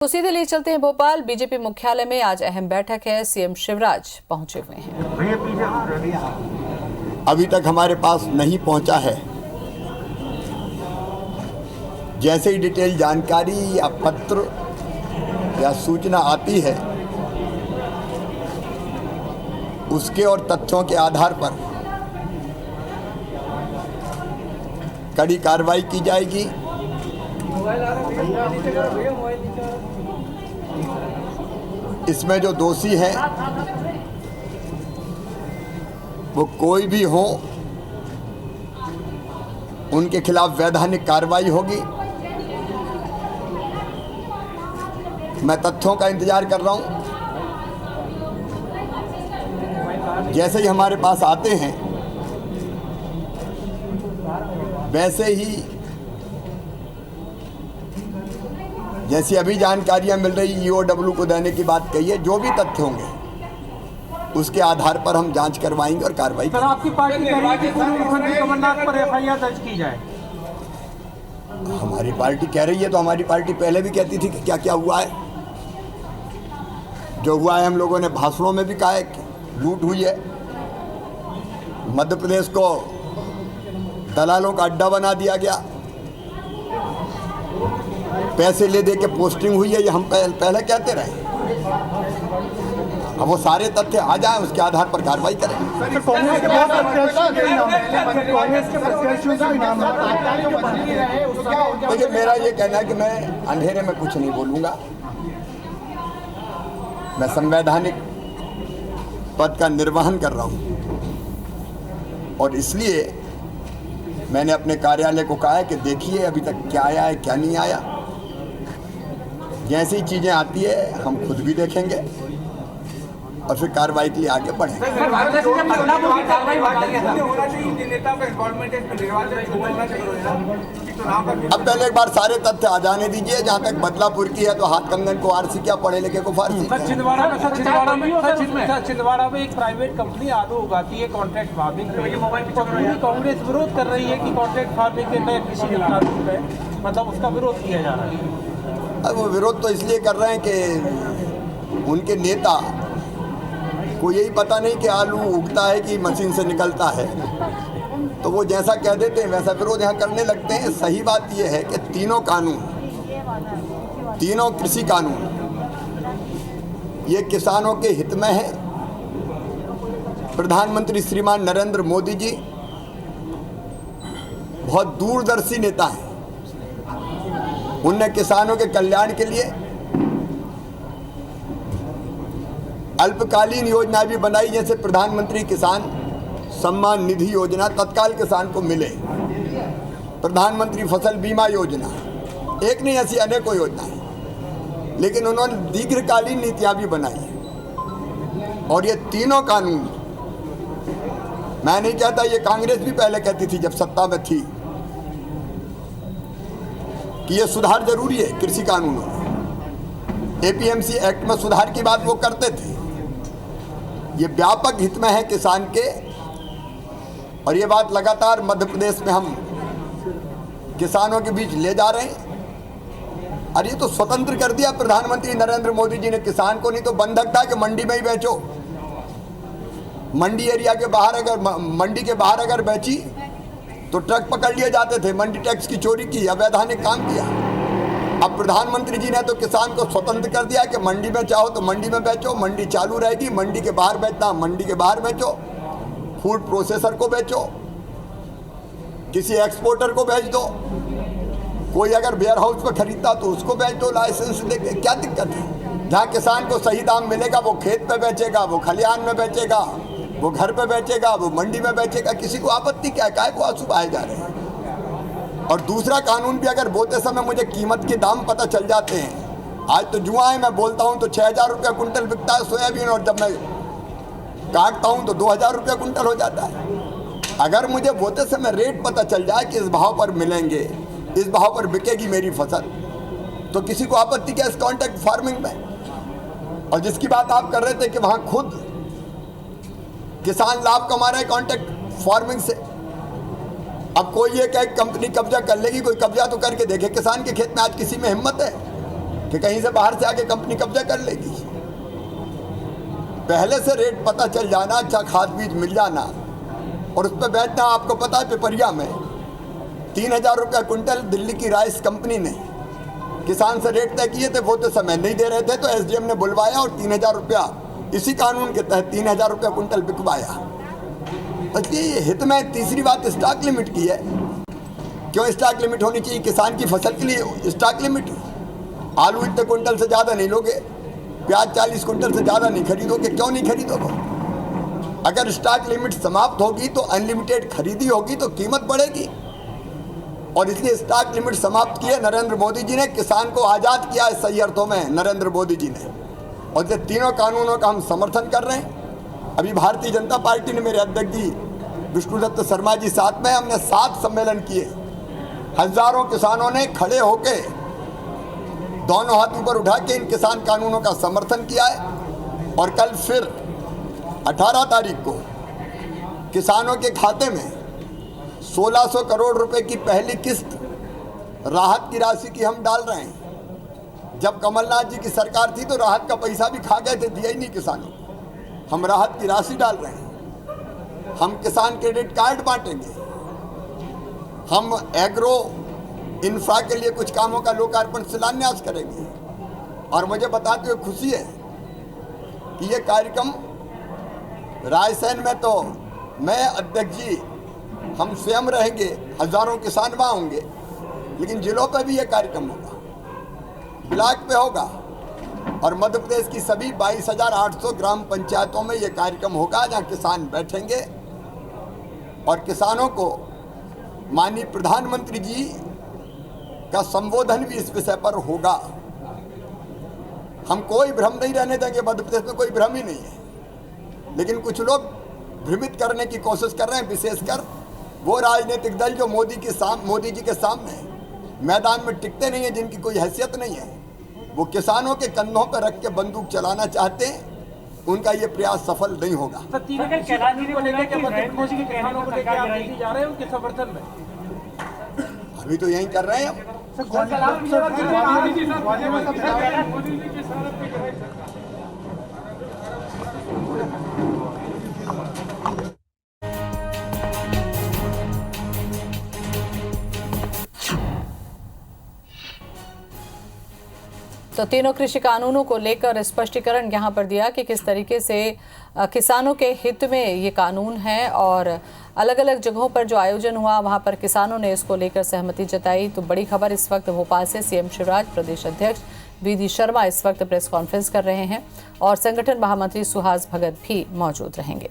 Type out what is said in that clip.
तो सीधे ले चलते हैं भोपाल। बीजेपी मुख्यालय में आज अहम बैठक है। सीएम शिवराज पहुंचे हुए हैं। अभी तक हमारे पास नहीं पहुंचा है। जैसे ही डिटेल जानकारी या पत्र या सूचना आती है, उसके और तथ्यों के आधार पर कड़ी कार्रवाई की जाएगी। इसमें जो दोषी हैं वो कोई भी हो, उनके खिलाफ वैधानिक कार्रवाई होगी। मैं तथ्यों का इंतजार कर रहा हूं। जैसे ही हमारे पास आते हैं वैसे ही, जैसी अभी जानकारियां मिल रही ईओडब्ल्यू को देने की बात कही है, जो भी तथ्य होंगे उसके आधार पर हम जांच करवाएंगे और कार्रवाई करेंगे। आपकी पार्टी कह रही है कि पूर्व मुख्यमंत्री कमलनाथ पर एफआईआर दर्ज की जाए। हमारी पार्टी कह रही है तो हमारी पार्टी पहले भी कहती थी कि क्या क्या हुआ है। जो हुआ है हम लोगों ने भाषणों में भी कहा है कि लूट हुई है। मध्य प्रदेश को दलालों का अड्डा बना दिया गया, पैसे ले दे के पोस्टिंग हुई है, ये हम पहले कहते रहे। अब वो सारे तथ्य आ जाएं, उसके आधार पर कार्रवाई करें। देखिए, मेरा ये कहना है कि मैं अंधेरे में कुछ नहीं बोलूँगा। मैं संवैधानिक पद का निर्वहन कर रहा हूँ और इसलिए मैंने अपने कार्यालय को कहा है कि देखिए अभी तक क्या आया है, क्या नहीं आया। जैसी चीज़ें आती है हम खुद भी देखेंगे और फिर कार्रवाई के लिए आगे बढ़ेंगे। अब पहले एक बार सारे तथ्य आ जाने दीजिए। जहाँ तक बदलापुर की है तो हाथ कंगन को आरसी क्या, पढ़े लिखे को फारसी। छिंदवाड़ा में एक प्राइवेट कंपनी आलू उगाती है कॉन्ट्रैक्ट फार्मिंग पे। कांग्रेस विरोध कर रही है कि कॉन्ट्रैक्ट फार्मिंग के नए कृषि कानून है, मतलब उसका विरोध किया जा रहा है। अब वो विरोध तो इसलिए कर रहे हैं कि उनके नेता को यही पता नहीं कि आलू उगता है कि मशीन से निकलता है, तो वो जैसा कह देते हैं वैसा विरोध यहाँ करने लगते हैं। सही बात यह है कि तीनों कानून, तीनों कृषि कानून ये किसानों के हित में है। प्रधानमंत्री श्रीमान नरेंद्र मोदी जी बहुत दूरदर्शी नेता हैं। उनने किसानों के कल्याण के लिए अल्पकालीन योजना भी बनाई, जैसे प्रधानमंत्री किसान सम्मान निधि योजना तत्काल किसान को मिले, प्रधानमंत्री फसल बीमा योजना, एक नहीं ऐसी अनेकों योजनाएं। लेकिन उन्होंने दीर्घकालीन नीतियां भी बनाई और ये तीनों कानून, मैं नहीं कहता, ये कांग्रेस भी पहले कहती थी जब सत्ता में थी कि ये सुधार जरूरी है कृषि कानूनों में। एपीएमसी एक्ट में सुधार की बात वो करते थे। ये व्यापक हित में है किसान के, और ये बात लगातार मध्य प्रदेश में हम किसानों के बीच ले जा रहे हैं। और ये तो स्वतंत्र कर दिया प्रधानमंत्री नरेंद्र मोदी जी ने किसान को। नहीं तो बंधक था कि मंडी में ही बेचो। मंडी एरिया के बाहर अगर, मंडी के बाहर अगर बेची तो ट्रक पकड़ लिए जाते थे। मंडी टैक्स की चोरी की, अवैधानिक काम किया। अब प्रधानमंत्री जी ने तो किसान को स्वतंत्र कर दिया कि मंडी में चाहो तो मंडी में बेचो, मंडी चालू रहेगी। मंडी के बाहर बेचना, मंडी के बाहर बेचो। फूड प्रोसेसर को बेचो, किसी एक्सपोर्टर को बेच दो, कोई अगर वेयर हाउस पर खरीदता तो उसको बेच दो लाइसेंस लेके। क्या दिक्कत है? जहाँ किसान को सही दाम मिलेगा वो खेत पे बेचेगा, वो खलिहान में बेचेगा, वो घर पे बेचेगा, वो मंडी में बेचेगा। किसी को आपत्ति क्या है? काहे को आंसू बहाए जा रहे हैं? और दूसरा कानून भी, अगर बोते समय मुझे कीमत के दाम पता चल जाते हैं। आज तो जुआ है, मैं बोलता हूँ तो 6,000 रुपया कुंटल बिकता है सोयाबीन, और जब मैं काटता हूँ तो 2,000 रुपया कुंटल हो जाता है। अगर मुझे बोते समय रेट पता चल जाए कि इस भाव पर मिलेंगे, इस भाव पर बिकेगी मेरी फसल, तो किसी को आपत्ति क्या इस कॉन्ट्रैक्ट फार्मिंग में? और जिसकी बात आप कर रहे थे कि वहाँ खुद किसान लाभ कमा रहे हैं कॉन्ट्रैक्ट फार्मिंग से, अब कोई ये कहे कंपनी कब्जा कर लेगी, कोई कब्जा तो करके देखे। किसान के खेत में आज किसी में हिम्मत है? कि कहीं से बाहर से आके कंपनी कब्जा कर लेगी। पहले से रेट पता चल जाना, अच्छा खाद बीज मिल जाना और उस पर बेचना। आपको पता है पिपरिया में 3000 रुपया कुंटल दिल्ली की राइस कंपनी ने किसान से रेट तय किए थे, वो तो समय नहीं दे रहे थे, तो एसडीएम ने बुलवाया और 3000 रुपया इसी कानून के तहत 3000 रुपया कुंटल बिकवाया। इसलिए ये हित में तीसरी बात स्टॉक लिमिट की है। क्यों स्टॉक लिमिट होनी चाहिए? किसान की फसल के लिए स्टॉक लिमिट। आलू इतने कुंटल से ज़्यादा नहीं लोगे, प्याज 40 कुंटल से ज़्यादा नहीं खरीदोगे। क्यों नहीं खरीदोगे? अगर स्टॉक लिमिट समाप्त होगी तो अनलिमिटेड खरीदी होगी तो कीमत बढ़ेगी, और इसलिए स्टॉक लिमिट समाप्त किए नरेंद्र मोदी जी ने। किसान को आज़ाद किया है सही अर्थों में नरेंद्र मोदी जी ने, और ये तीनों कानूनों का हम समर्थन कर रहे हैं। अभी भारतीय जनता पार्टी ने, मेरे अध्यक्ष जी विष्णुदत्त शर्मा जी साथ में, हमने 7 सम्मेलन किए। हजारों किसानों ने खड़े होके दोनों हाथ ऊपर उठा के इन किसान कानूनों का समर्थन किया है। और कल फिर 18 तारीख को किसानों के खाते में 1600 करोड़ रुपए की पहली किस्त राहत की राशि की हम डाल रहे हैं। जब कमलनाथ जी की सरकार थी तो राहत का पैसा भी खा गए थे, दिया ही नहीं किसानों को। हम राहत की राशि डाल रहे हैं। हम किसान क्रेडिट कार्ड बांटेंगे। हम एग्रो इंफ्रा के लिए कुछ कामों का लोकार्पण शिलान्यास करेंगे। और मुझे बताते हुए खुशी है कि ये कार्यक्रम रायसेन में तो मैं, अध्यक्ष जी, हम स्वयं रहेंगे, हजारों किसान वहाँ होंगे, लेकिन जिलों पे भी ये कार्यक्रम होगा, ब्लॉक पे होगा, और मध्य प्रदेश की सभी 22,800 ग्राम पंचायतों में ये कार्यक्रम होगा, जहाँ किसान बैठेंगे और किसानों को माननीय प्रधानमंत्री जी का संबोधन भी इस विषय पर होगा। हम कोई भ्रम नहीं रहने देंगे, मध्य प्रदेश में कोई भ्रम ही नहीं है, लेकिन कुछ लोग भ्रमित करने की कोशिश कर रहे हैं, विशेषकर वो राजनीतिक दल जो मोदी जी के सामने मैदान में टिकते नहीं है, जिनकी कोई हैसियत नहीं है। वो किसानों के कंधों पर रख के बंदूक चलाना चाहते हैं, उनका ये प्रयास सफल नहीं होगा। अभी तो यही कर रहे हैं हम। तो तीनों कृषि कानूनों को लेकर स्पष्टीकरण यहाँ पर दिया कि किस तरीके से किसानों के हित में ये कानून है, और अलग अलग जगहों पर जो आयोजन हुआ वहाँ पर किसानों ने इसको लेकर सहमति जताई। तो बड़ी खबर इस वक्त भोपाल से, सीएम शिवराज, प्रदेश अध्यक्ष वीडी शर्मा इस वक्त प्रेस कॉन्फ्रेंस कर रहे हैं और संगठन महामंत्री सुहास भगत भी मौजूद रहेंगे।